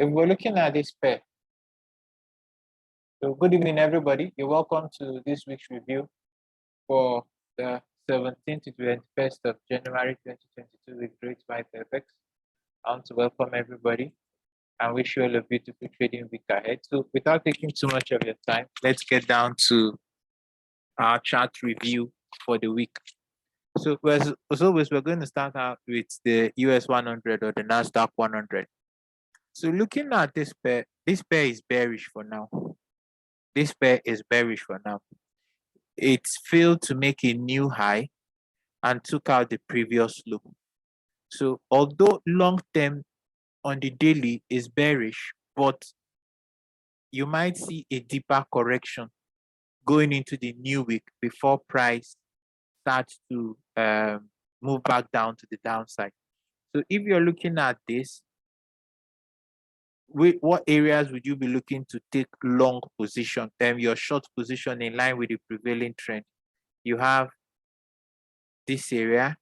If we're looking at this pair, so good evening, everybody. You're welcome to this week's review for the 17th to 21st of January 2022 with Great White FX. I want to welcome everybody and wish you all a beautiful trading week ahead. So without taking too much of your time, let's get down to our chart review for the week. So as always, we're going to start out with the US 100 or the NASDAQ 100. So looking at this pair is bearish for now. This pair is bearish for now. It's failed to make a new high and took out the previous low. So although long term on the daily is bearish, but you might see a deeper correction going into the new week before price starts to move back down to the downside. So if you're looking at this, what areas would you be looking to take long position? Your short position in line with the prevailing trend. You have this area.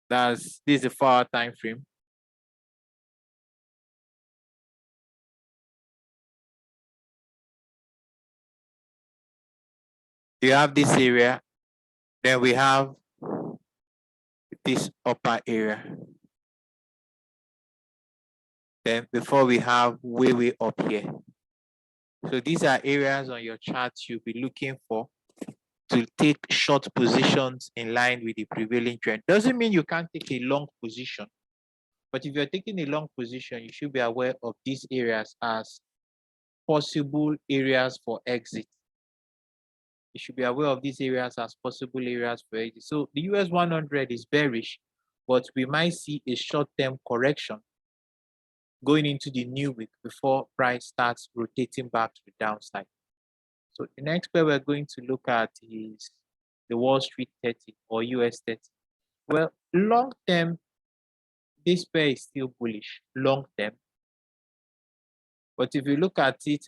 This is a 4-hour time frame. You have this area. Then we have this upper area. Then before we have way up here. So these are areas on your chart you'll be looking for to take short positions in line with the prevailing trend. Doesn't mean you can't take a long position, but if you're taking a long position, you should be aware of these areas as possible areas for exit. You should be aware of these areas as possible areas for exit. So the US 100 is bearish, but we might see a short-term correction going into the new week before price starts rotating back to the downside. So the next pair we're going to look at is the Wall Street 30 or US 30. Well, long term, this pair is still bullish, long term. But if you look at it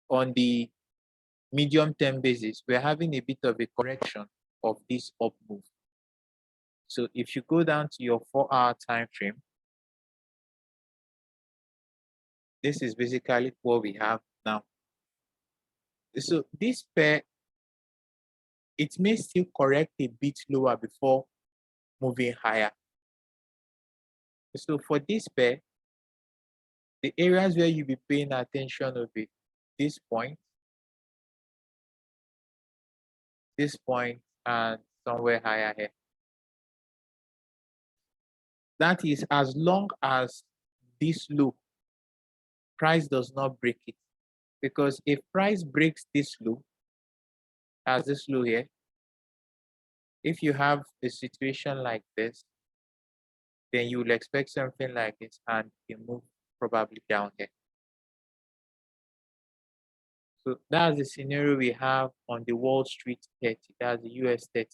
on the medium term basis, we're having a bit of a correction of this up move. So if you go down to your 4-hour time frame, this is basically what we have now. So this pair, it may still correct a bit lower before moving higher. So for this pair, the areas where you'll be paying attention will be this point, and somewhere higher here. That is as long as this low, price does not break it. Because if price breaks this low, as this low here, if you have a situation like this, then you will expect something like this and you move probably down here. So that's the scenario we have on the Wall Street 30, that's the US 30.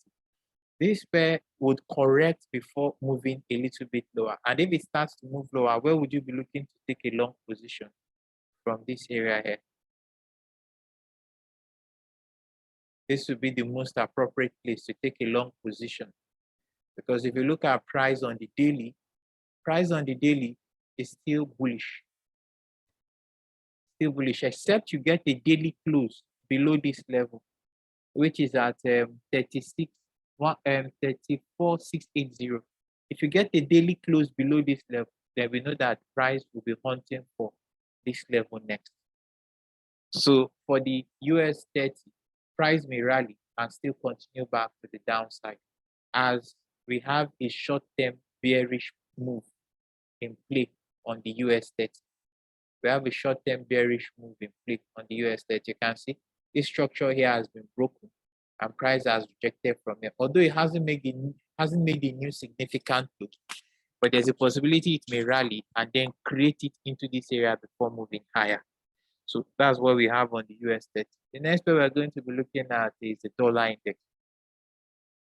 This pair would correct before moving a little bit lower. And if it starts to move lower, where would you be looking to take a long position? From this area here. This would be the most appropriate place to take a long position. Because if you look at price on the daily is still bullish. Still bullish, except you get a daily close below this level, which is at 34,680. If you get a daily close below this level, then we know that price will be hunting for this level next. So for the US 30, price may rally and still continue back to the downside as we have a short-term bearish move in play on the US 30. We have a short-term bearish move in play on the US 30. You can see this structure here has been broken and price has rejected from here. Although it hasn't made a new significant low, but there's a possibility it may rally and then create it into this area before moving higher. So that's what we have on the US 30. The next pair we're going to be looking at is the dollar index.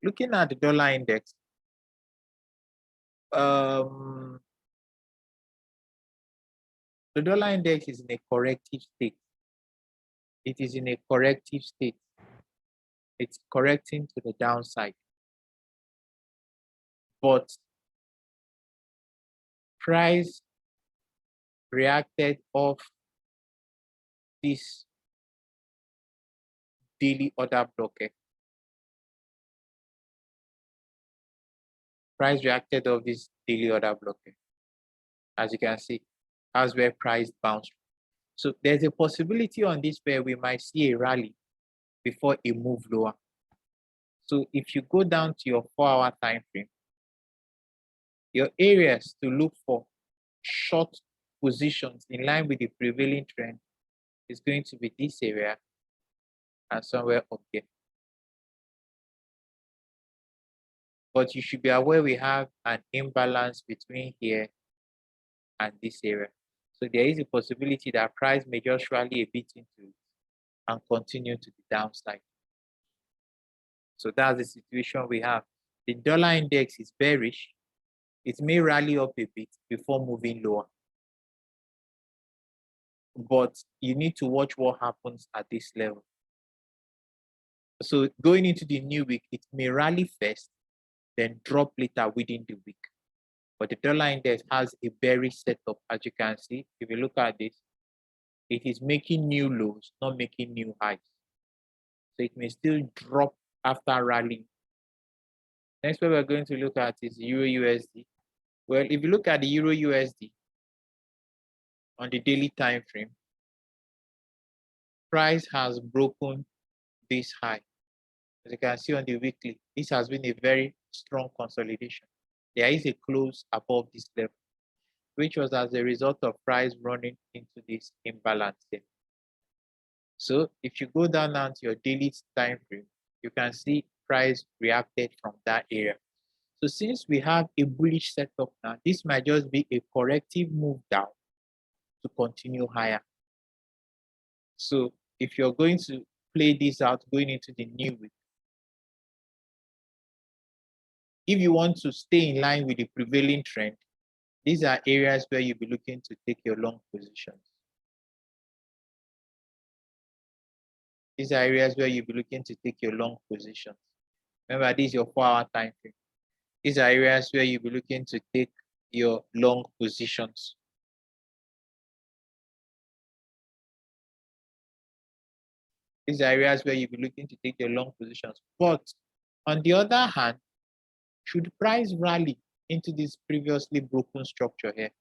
Looking at the dollar index, the dollar index is in a corrective state. It is in a corrective state. It's correcting to the downside. But price reacted off this daily order block. Price reacted off this daily order block. As you can see, that's where price bounced. So there's a possibility on this pair we might see a rally before a move lower. So if you go down to your 4-hour time frame, your areas to look for short positions in line with the prevailing trend is going to be this area and somewhere up here. But you should be aware we have an imbalance between here and this area. So there is a possibility that price may just rally a bit into it and continue to the downside. So that's the situation we have. The dollar index is bearish. It may rally up a bit before moving lower. But you need to watch what happens at this level. So going into the new week, it may rally first, then drop later within the week. But the dollar index has a bearish setup, as you can see. If you look at this, it is making new lows, not making new highs. So it may still drop after rallying. Next one we're going to look at is Euro USD. Well, if you look at the Euro USD on the daily time frame, price has broken this high. As you can see on the weekly, this has been a very strong consolidation. There is a close above this level, which was as a result of price running into this imbalance here. So if you go down now to your daily time frame, you can see price reacted from that area. So since we have a bullish setup now, this might just be a corrective move down to continue higher. So if you're going to play this out going into the new week, if you want to stay in line with the prevailing trend, these are areas where you'll be looking to take your long positions. These are areas where you'll be looking to take your long positions. Remember, this is your 4-hour time frame. These are areas where you'll be looking to take your long positions. These are areas where you'll be looking to take your long positions. But on the other hand, should price rally into this previously broken structure here?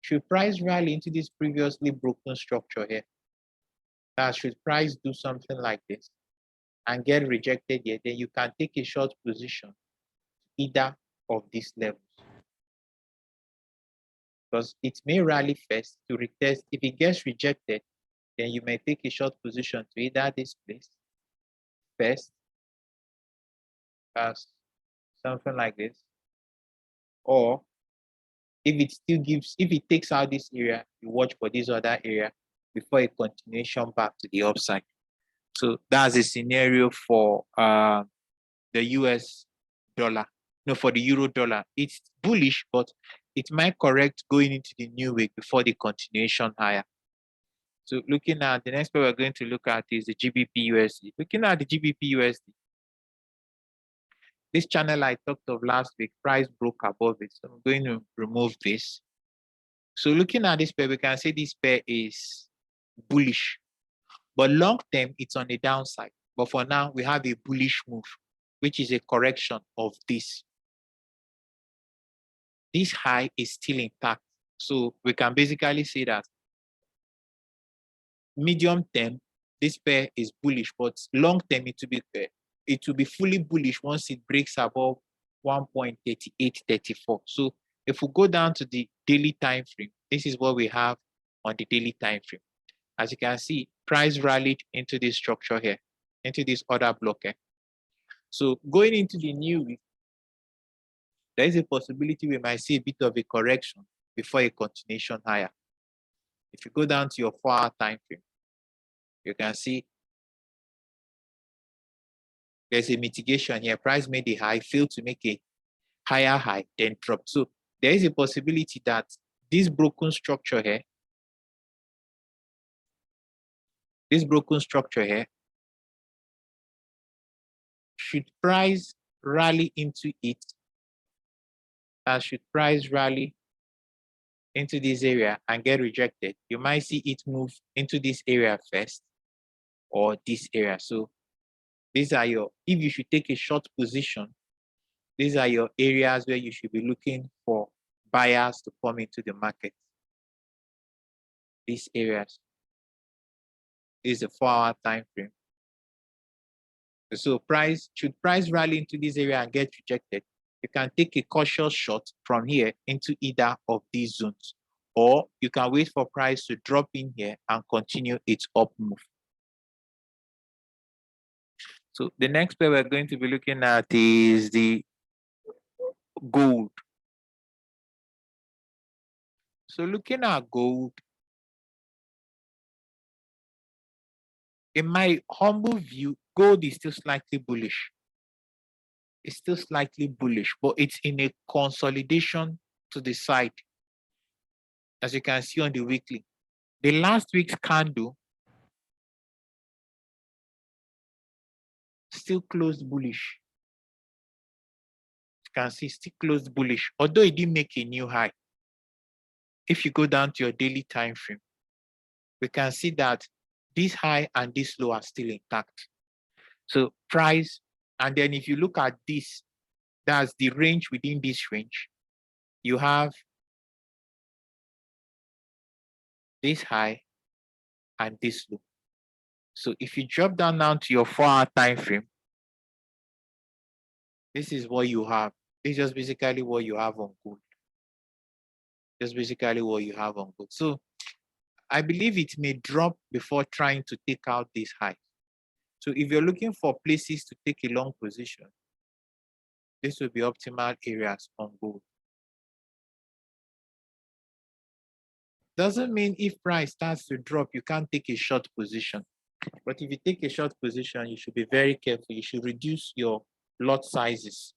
Should price rally into this previously broken structure here? That should price do something like this and get rejected here, then you can take a short position either of these levels. Because it may rally first to retest. If it gets rejected, then you may take a short position to either this place first, as something like this, or if it takes out this area, you watch for this other area before a continuation back to the upside. So that's a scenario for the US dollar. No, for the euro dollar. It's bullish, but it might correct going into the new week before the continuation higher. So looking at the next pair we're going to look at is the GBP USD. Looking at the GBP USD, this channel I talked of last week, price broke above it. So I'm going to remove this. So looking at this pair, we can say this pair is bullish, but long term, it's on the downside. But for now, we have a bullish move, which is a correction of this. This high is still intact. So we can basically say that medium term, this pair is bullish, but long term, it will be fully bullish once it breaks above 1.3834. So if we go down to the daily time frame, this is what we have on the daily time frame. As you can see, price rallied into this structure here, into this order block here. So going into the new week, there is a possibility we might see a bit of a correction before a continuation higher. If you go down to your 4-hour time frame, you can see there's a mitigation here. Price made a high, failed to make a higher high, then dropped. So there is a possibility that this broken structure here, should price rally into it As should price rally into this area and get rejected, you might see it move into this area first or this area. So these are your, if you should take a short position, these are your areas where you should be looking for buyers to come into the market. These areas. This is a 4-hour time frame. So should price rally into this area and get rejected, you can take a cautious shot from here into either of these zones, or you can wait for price to drop in here and continue its up move. So the next pair we're going to be looking at is the gold. So looking at gold, in my humble view, gold is still slightly bullish. It's still slightly bullish, but it's in a consolidation to the side, as you can see on the weekly. The last week's candle still closed bullish. You can see still closed bullish, although it didn't make a new high. If you go down to your daily time frame, we can see that this high and this low are still intact. So price, and then if you look at this, that's the range within this range. You have this high and this low. So if you drop down now to your 4-hour time frame, this is what you have. This is just basically what you have on gold. Just basically what you have on gold. So I believe it may drop before trying to take out this high. So if you're looking for places to take a long position, this will be optimal areas on gold. Doesn't mean if price starts to drop, you can't take a short position. But if you take a short position, you should be very careful. You should reduce your lot sizes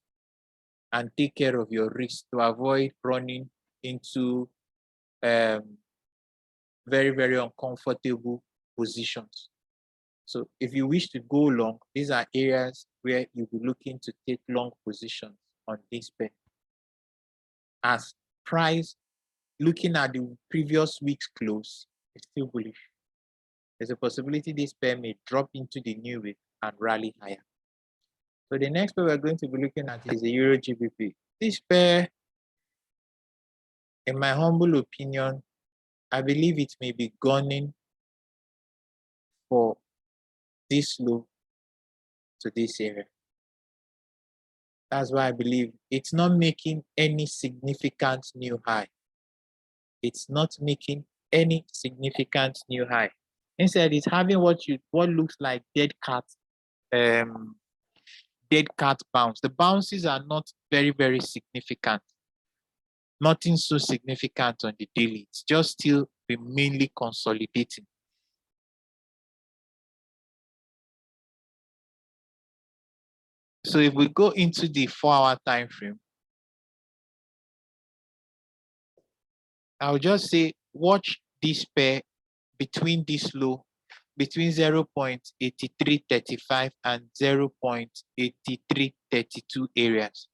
and take care of your risk to avoid running into very, very uncomfortable positions. So if you wish to go long, these are areas where you'll be looking to take long positions on this pair. As price, looking at the previous week's close, is still bullish. There's a possibility this pair may drop into the new week and rally higher. So the next pair we're going to be looking at is the Euro GBP. This pair, in my humble opinion, I believe it may be gunning for this low to this area. That's why I believe it's not making any significant new high. It's not making any significant new high. Instead, it's having what looks like dead cat bounce. The bounces are not very, very significant. Nothing so significant on the daily. It's just still mainly consolidating. So if we go into the 4-hour time frame, I'll just say watch this pair between this low, between 0.8335 and 0.8332 areas.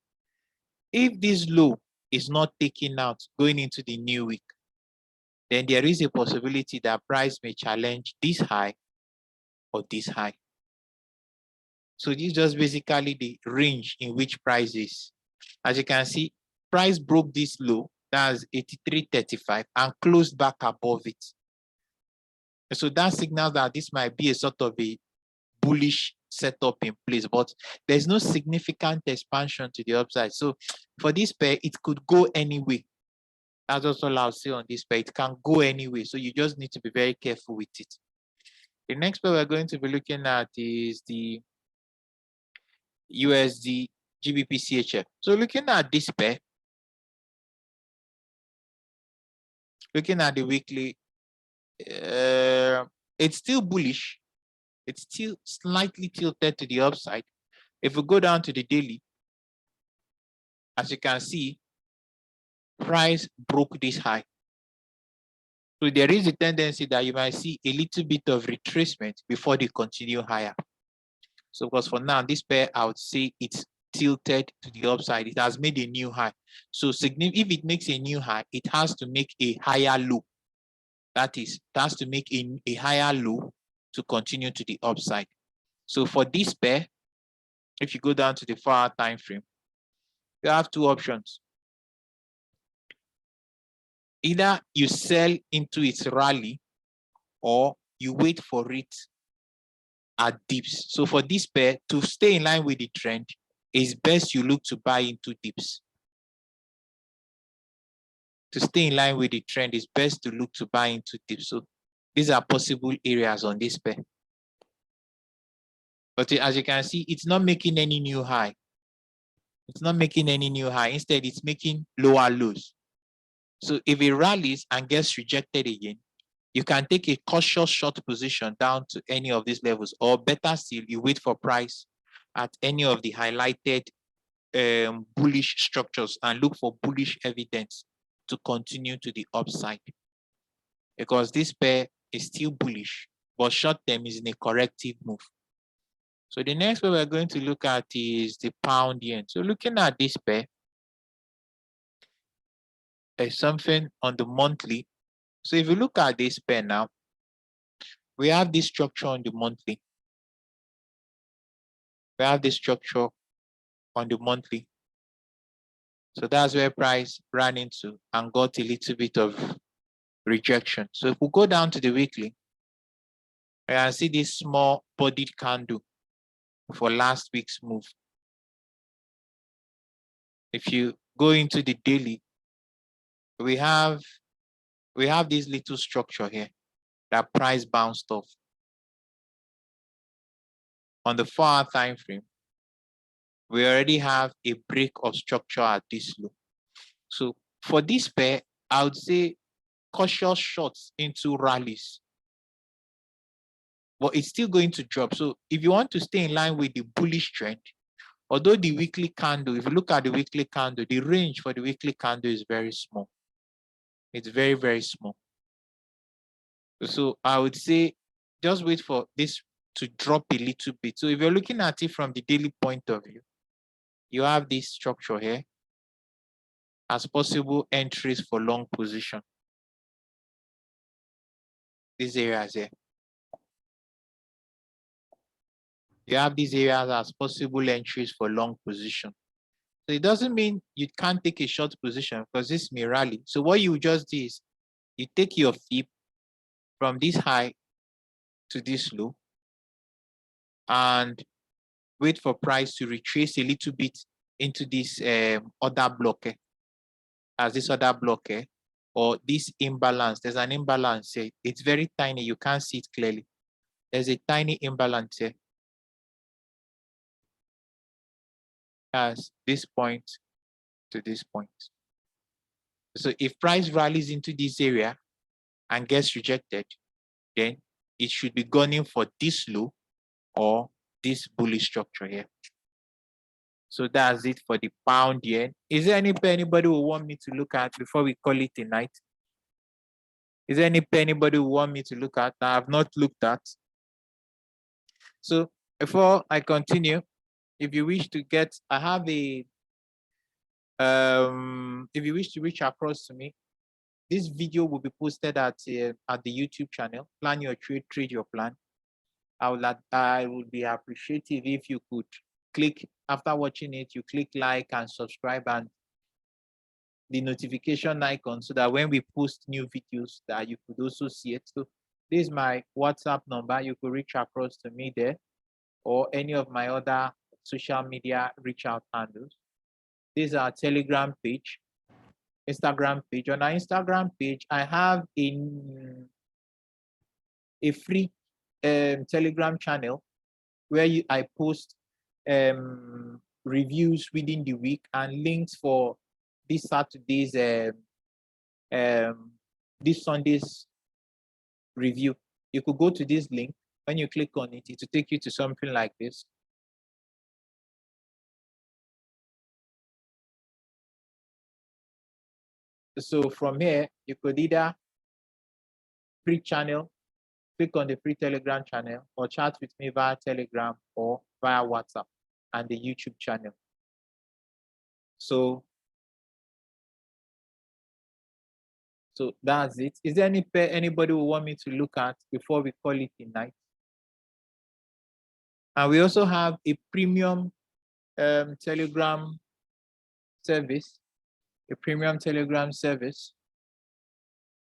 If this low is not taken out going into the new week, then there is a possibility that price may challenge this high or this high. So this is just basically the range in which price is. As you can see, price broke this low, that's 83.35, and closed back above it. So that signals that this might be a sort of a bullish setup in place, but there's no significant expansion to the upside. So for this pair, it could go anyway. That's also all I'll say on this pair. It can go anyway. So you just need to be very careful with it. The next pair we're going to be looking at is the USD Gbp Chf. So looking at this pair, looking at the weekly, it's still bullish. It's still slightly tilted to the upside. If we go down to the daily, as you can see, price broke this high. So there is a tendency that you might see a little bit of retracement before they continue higher. So because for now, this pair, I would say it's tilted to the upside. It has made a new high. So if it makes a new high, it has to make a higher low. That is, it has to make a higher low to continue to the upside. So for this pair, if you go down to the 4-hour time frame, you have two options. Either you sell into its rally or you wait for it at dips. So for this pair, to stay in line with the trend, it's best you look to buy into dips. To stay in line with the trend, it's best to look to buy into dips. So these are possible areas on this pair. But as you can see, it's not making any new high. It's not making any new high. Instead, it's making lower lows. So if it rallies and gets rejected again, you can take a cautious short position down to any of these levels, or better still, you wait for price at any of the highlighted bullish structures and look for bullish evidence to continue to the upside. Because this pair is still bullish, but short term is in a corrective move. So the next pair we're going to look at is the pound yen. So looking at this pair, there's something on the monthly. So if you look at this pair now, we have this structure on the monthly. We have this structure on the monthly. So that's where price ran into and got a little bit of rejection. So if we go down to the weekly, we can see this small bodied candle for last week's move. If you go into the daily, we have this little structure here that price bounced off. On the 4-hour time frame, we already have a break of structure at this low. So for this pair, I would say cautious shots into rallies, but it's still going to drop. So if you want to stay in line with the bullish trend, although the weekly candle, if you look at the weekly candle, the range for the weekly candle is very small. It's very, very small. So I would say just wait for this to drop a little bit. So if you're looking at it from the daily point of view, you have this structure here as possible entries for long position. These areas here. You have these areas as possible entries for long position. So it doesn't mean you can't take a short position because this may rally. So what you just do is you take your fib from this high to this low and wait for price to retrace a little bit into this other block, as this other block, or this imbalance. There's an imbalance here. It's very tiny. You can't see it clearly. There's a tiny imbalance here. As this point to this point. So if price rallies into this area and gets rejected, then it should be gunning for this low or this bullish structure here. So that's it for the pound yen. Is there any pair anybody will want me to look at before we call it a night? Is there any pair anybody will want me to look at that I have not looked at? So before I continue, if you wish to get, I have a, if you wish to reach across to me, this video will be posted at the YouTube channel. Plan your trade, trade your plan. I would be appreciative if you could click, after watching it, you click like and subscribe and the notification icon so that when we post new videos that you could also see it. So this is my WhatsApp number. You could reach across to me there or any of my other social media reach out handles. This is our Telegram page, Instagram page. On our Instagram page, I have a free Telegram channel where I post reviews within the week and links for this Saturday's this Sunday's review. You could go to this link. When you click on it, it will take you to something like this. So from here, you could either free channel, click on the free Telegram channel, or chat with me via Telegram or via WhatsApp and the YouTube channel. So that's it. Is there any pair anybody will want me to look at before we call it a night? And we also have a premium Telegram service,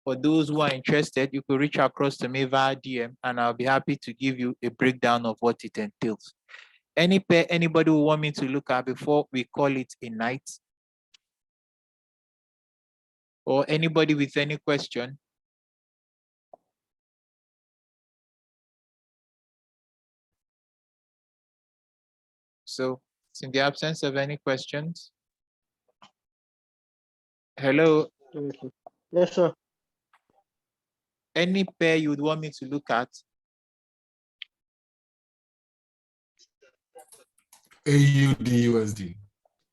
For those who are interested, you could reach across to me via DM and I'll be happy to give you a breakdown of what it entails. Any pair anybody will want me to look at before we call it a night? Or anybody with any question? So in the absence of any questions, hello, Yes, sir. any pair you would want me to look at? AUD USD.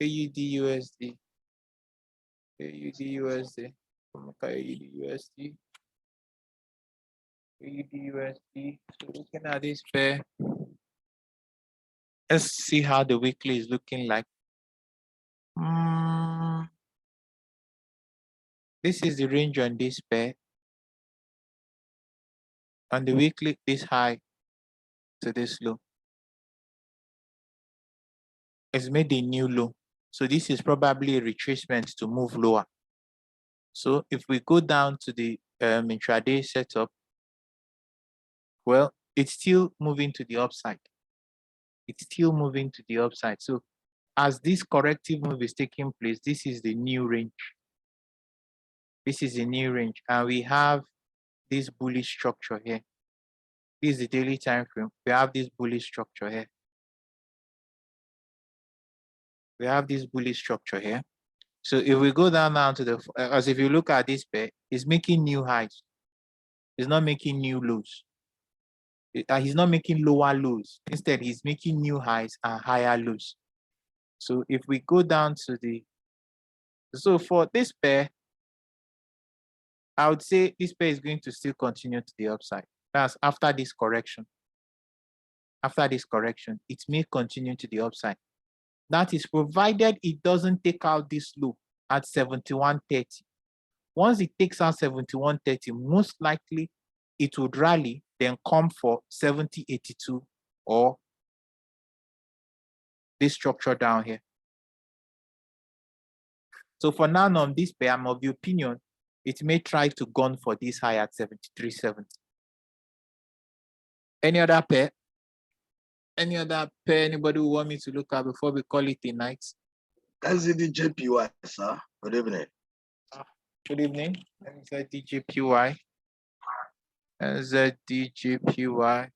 AUD USD. AUD USD. AUD USD. AUD USD. So looking at this pair, let's see how the weekly is looking like. This is the range on this pair. On the weekly, this high to this low. It's made a new low. So this is probably a retracement to move lower. So if we go down to the intraday setup, well, it's still moving to the upside. It's still moving to the upside. So as this corrective move is taking place, this is the new range. This is the new range. And we have this bullish structure here. This is the daily time frame. We have this bullish structure here. We have this bullish structure here. So if we go down now to the, as if you look at this pair, it's making new highs. It's not making new lows. He's not making lower lows. Instead, he's making new highs and higher lows. So if we go down to the, so for this pair, I would say this pair is going to still continue to the upside. That's after this correction. After this correction, it may continue to the upside. That is provided it doesn't take out this low at 71.30. Once it takes out 71.30, most likely it would rally, then come for 70.82 or this structure down here. So for now on this pair, I'm of the opinion it may try to gun for this high at 73.70. Any other pair? Any other pair anybody who want me to look at before we call it a night? Usd Gbp, sir. Good evening. Good evening. Usd Gbp. Usd Gbp.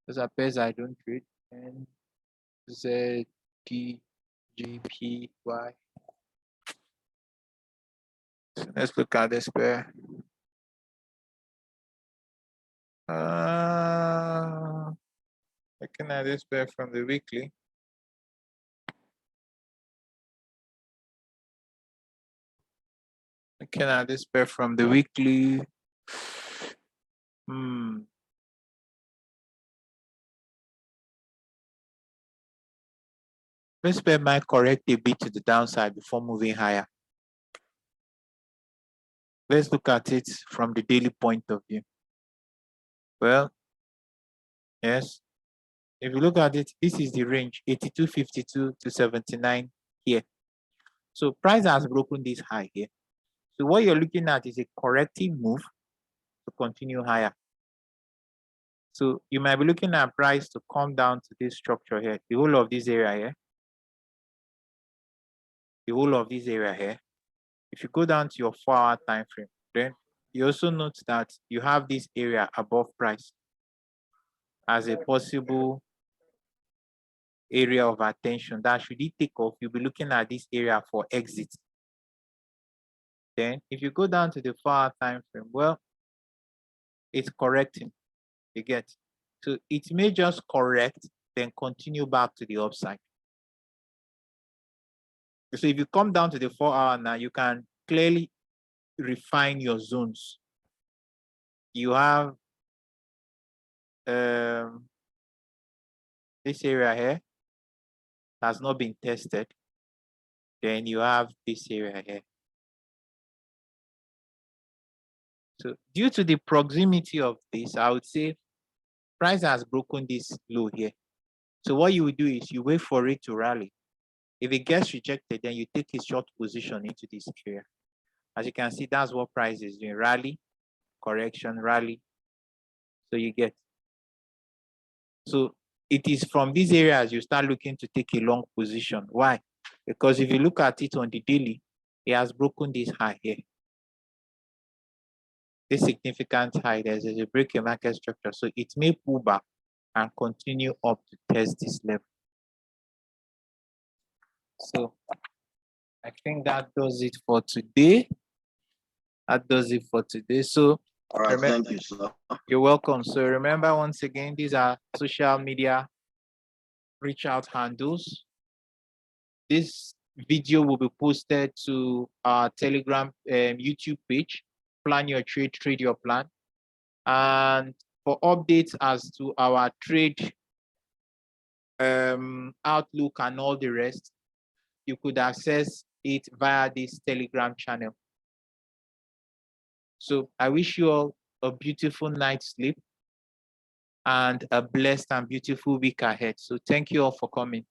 Those are pairs I don't trade. And Usd Gbp. So let's look at this pair. Looking at this pair from the weekly. Looking at this pair from the weekly. This pair might correct a bit to the downside before moving higher. Let's look at it from the daily point of view. Well, yes. If you look at it, this is the range 82.52 to 79 here. So price has broken this high here. So what you're looking at is a corrective move to continue higher. So you might be looking at price to come down to this structure here, the whole of this area here. The whole of this area here. If you go down to your 4-hour time frame, then you also note that you have this area above price as a possible area of attention that should it take off, you'll be looking at this area for exit. Then if you go down to the 4-hour time frame, well, it's correcting, you get. So it may just correct, then continue back to the upside. So if you come down to the 4-hour now, you can clearly refine your zones. You have this area here. has not been tested, then you have this area here. So due to the proximity of this, I would say price has broken this low here. So what you will do is you wait for it to rally. If it gets rejected, then you take a short position into this area. As you can see, that's what price is doing. Rally, correction, rally. So you get. So it is from these areas you start looking to take a long position. Why? Because if you look at it on the daily, it has broken this high here. This significant high, there's a break in market structure. So it may pull back and continue up to test this level. So I think that does it for today. That does it for today. So All right, thank you, sir. You're welcome. So remember, once again, these are social media reach out handles. This video will be posted to our Telegram YouTube page. Plan your trade, trade your plan. And for updates as to our trade outlook and all the rest, you could access it via this Telegram channel. So I wish you all a beautiful night's sleep and a blessed and beautiful week ahead. So thank you all for coming.